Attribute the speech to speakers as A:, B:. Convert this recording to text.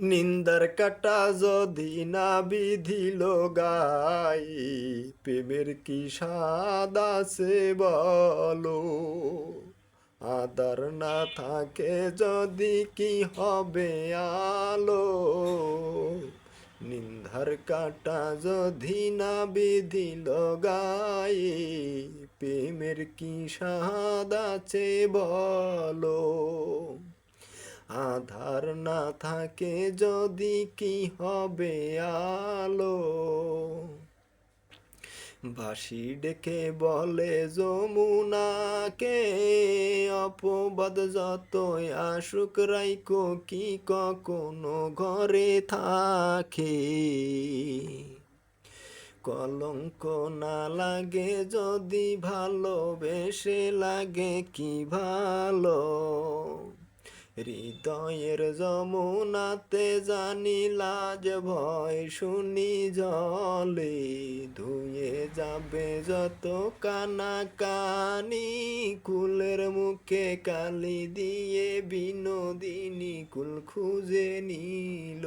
A: নিন্দার কাটা যদি না বিধিল গাই, প্রেমের কি স্বাদ আছে বলো। আদার না থাকে যদি কি হবে আলো, নিন্দার কাটা যদি না বিধিল গায়ে, প্রেমের কি স্বাদ আছে বলো। আধার না থাকে যদি কি হবে আলো। বাঁশি ডেকে বলে যমুনাকে, অপবাদ যতই আসুক রাইকো কি কখনো ঘরে থাকে। কলঙ্ক না লাগে যদি ভালোবেসে লাগে কি ভালো। হৃদয়ের যমুনাতে জানি লাজ ভয় শুনি জলে, ধুয়ে যাবে যত কানা কানি, কুলের মুখে কালি দিয়ে বিনোদিনী কুল খুঁজে নিল।